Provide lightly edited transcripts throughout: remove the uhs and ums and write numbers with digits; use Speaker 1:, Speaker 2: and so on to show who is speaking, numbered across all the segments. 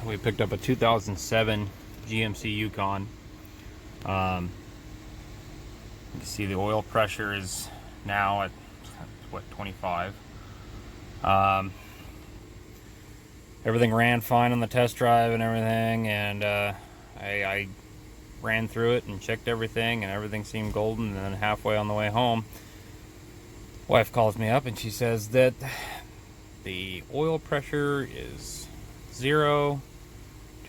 Speaker 1: We picked up a 2007 GMC Yukon. You can see the oil pressure is now at what, 25. Everything ran fine on the test drive and everything, and I ran through it and checked everything, and everything seemed golden. And then halfway on the way home, wife calls me up and she says that the oil pressure is 0,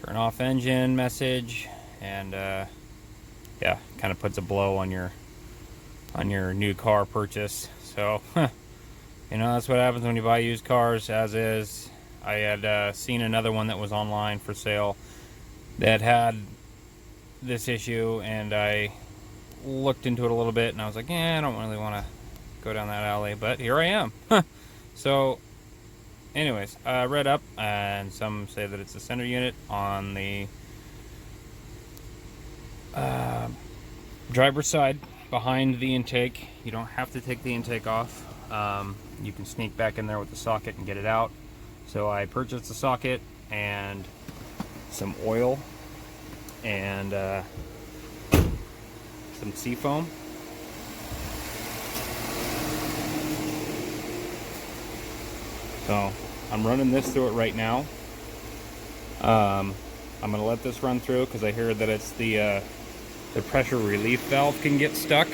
Speaker 1: turn off engine message, and yeah, kind of puts a blow on your new car purchase. So you know, that's what happens when you buy used cars as is. I had seen another one that was online for sale that had this issue, and I looked into it a little bit, and I was like, I don't really want to go down that alley, but here I am. So anyways, I read up, and some say that it's the center unit on the driver's side behind the intake. You don't have to take the intake off. You can sneak back in there with the socket and get it out. So I purchased the socket and some oil and some seafoam. So I'm running this through it right now. I'm gonna let this run through because I hear that it's the pressure relief valve can get stuck.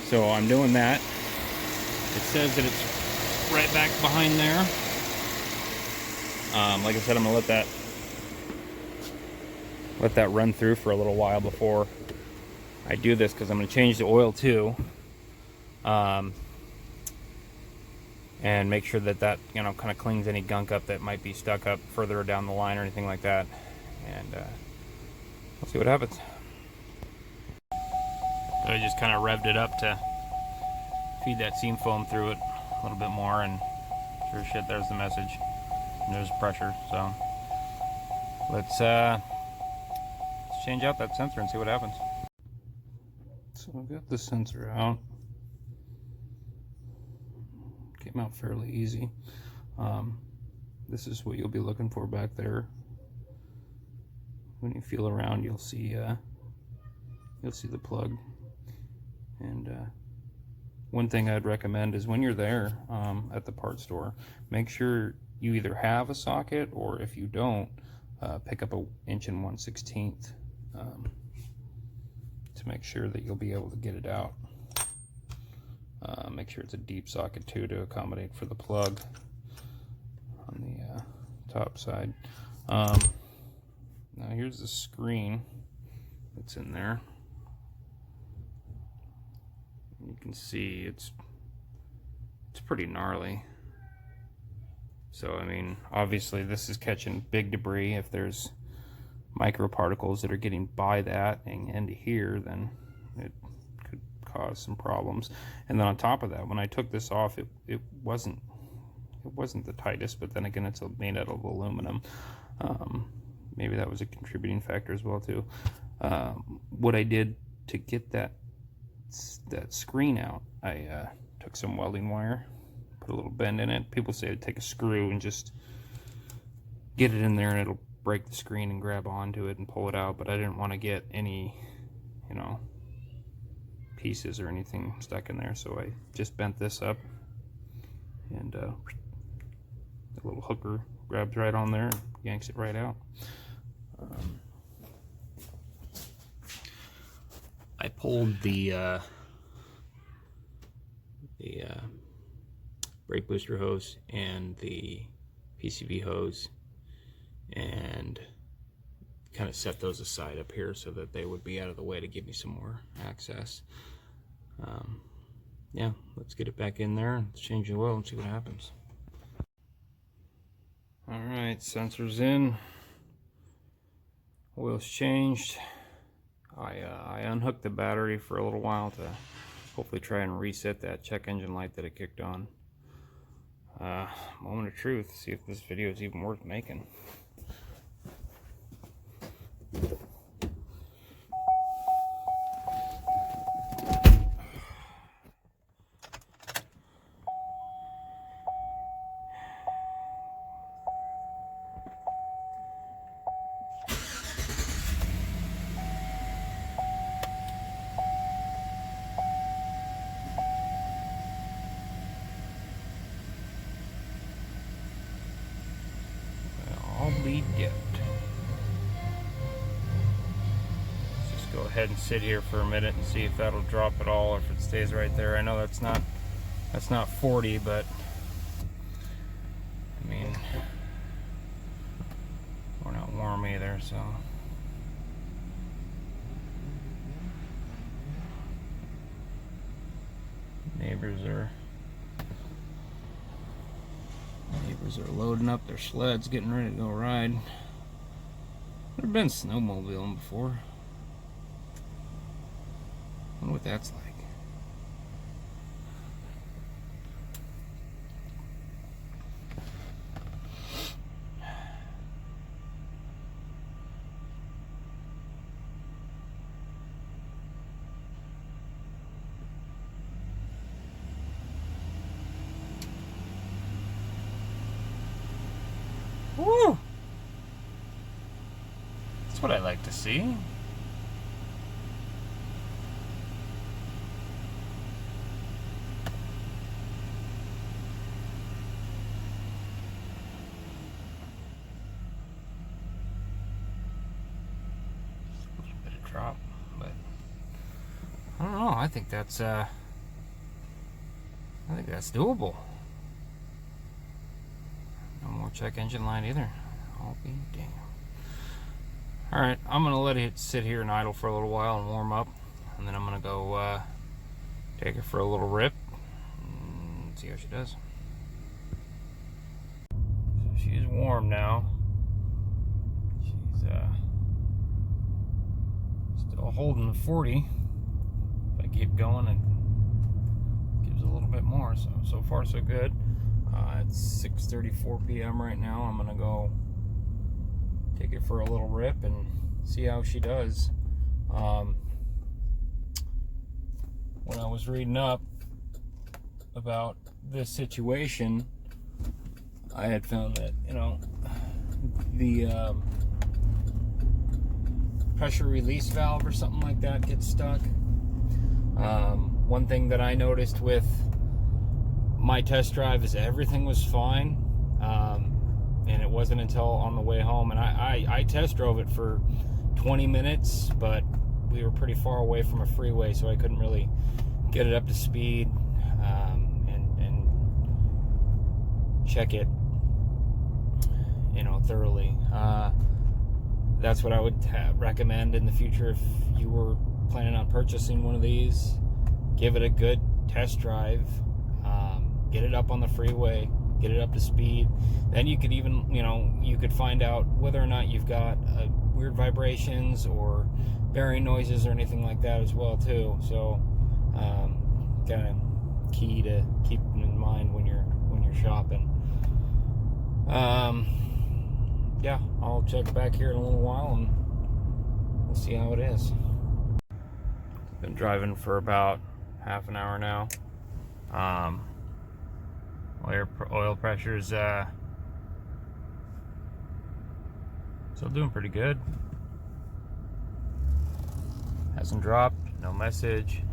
Speaker 1: So I'm doing that. It says that it's right back behind there. Like I said, I'm gonna let that run through for a little while before I do this, because I'm gonna change the oil too, and make sure that you know, kind of cleans any gunk up that might be stuck up further down the line or anything like that. And we'll see what happens. So I just kind of revved it up to feed that seam foam through it a little bit more, and sure as shit, there's the message. And there's pressure. So let's change out that sensor and see what happens. So I've got the sensor out. Came out fairly easy. This is what you'll be looking for back there. When you feel around, you'll see the plug. And one thing I'd recommend is when you're there at the parts store, make sure you either have a socket, or if you don't, pick up a 1 1/16" to make sure that you'll be able to get it out. Make sure it's a deep socket too, to accommodate for the plug on the top side. Now here's the screen that's in there. You can see it's pretty gnarly. So I mean, obviously this is catching big debris. If there's microparticles that are getting by that and into here, then it could cause some problems. And then on top of that, when I took this off, it wasn't the tightest, but then again, it's made out of aluminum. Maybe that was a contributing factor as well too. What I did to get that screen out, I took some welding wire, put a little bend in it. People say to take a screw and just get it in there and it'll break the screen and grab onto it and pull it out, but I didn't want to get any, you know, pieces or anything stuck in there, so I just bent this up, and the little hooker grabs right on there and yanks it right out. I pulled the brake booster hose and the PCV hose and kind of set those aside up here so that they would be out of the way to give me some more access. Yeah, let's get it back in there and change the oil and see what happens. Alright, sensors in, oil's changed. I unhooked the battery for a little while to hopefully try and reset that check engine light that it kicked on. Moment of truth, see if this video is even worth making. be dipped. Let's just go ahead and sit here for a minute and see if that'll drop at all, or if it stays right there. I know that's not 40, but I mean, we're not warm either, so. Neighbors are loading up their sleds, getting ready to go ride. Never been snowmobiling before. Wonder what that's like. Woo! That's what I like to see. Just a little bit of drop, but I don't know. I think that's doable. No more check engine light either. I'll be damned. Alright, I'm going to let it sit here and idle for a little while and warm up. And then I'm going to go take her for a little rip and see how she does. So she's warm now. She's still holding the 40. If I keep going, it gives a little bit more. So far so good. It's 6:34 p.m. right now. I'm gonna go take it for a little rip and see how she does. When I was reading up about this situation, I had found that, you know, the pressure release valve or something like that gets stuck. One thing that I noticed with my test drive is everything was fine, and it wasn't until on the way home, and I test drove it for 20 minutes, but we were pretty far away from a freeway, so I couldn't really get it up to speed and check it, you know, thoroughly. That's what I would recommend in the future if you were planning on purchasing one of these. Give it a good test drive. Get it up on the freeway, get it up to speed. Then you could even, you know, you could find out whether or not you've got weird vibrations or bearing noises or anything like that as well too. So kind of key to keep in mind when you're shopping. Yeah, I'll check back here in a little while and we'll see how it is. Been driving for about half an hour now. Oil pressure's still doing pretty good. Hasn't dropped, no message.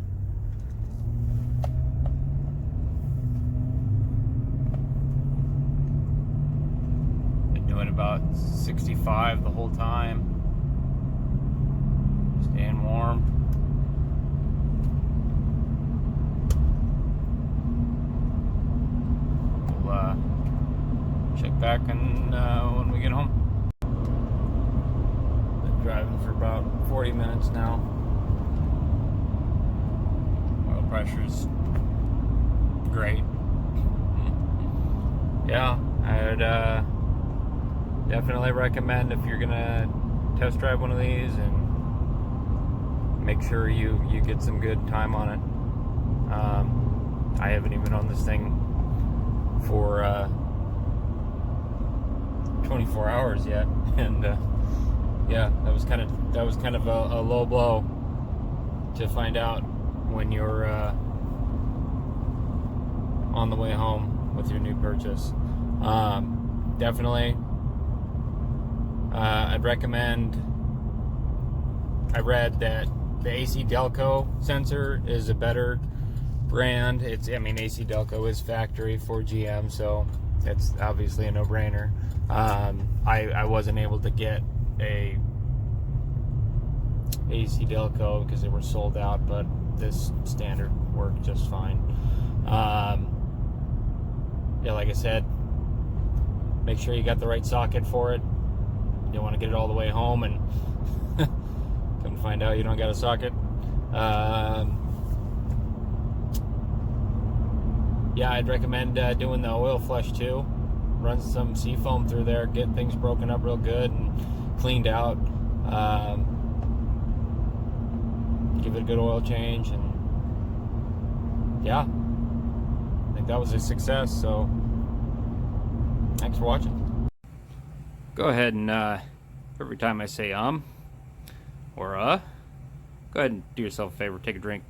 Speaker 1: Been doing about 65 the whole time. Staying warm. Check back and when we get home. Been driving for about 40 minutes now. Oil pressure's great. Yeah, I'd definitely recommend if you're gonna test drive one of these, and make sure you get some good time on it. I haven't even owned this thing for 24 hours yet, and yeah, that was kind of a low blow to find out when you're on the way home with your new purchase. Definitely, I'd recommend. I read that the AC Delco sensor is a better brand. I mean, AC Delco is factory for GM, so it's obviously a no-brainer. I wasn't able to get a AC Delco because they were sold out, but this standard worked just fine. Yeah, like I said, make sure you got the right socket for it. You don't want to get it all the way home and come find out you don't got a socket. Yeah, I'd recommend doing the oil flush too. Run some seafoam through there, get things broken up real good and cleaned out. Give it a good oil change, and yeah, I think that was a success. So thanks for watching. Go ahead and every time I say or go ahead and do yourself a favor, take a drink.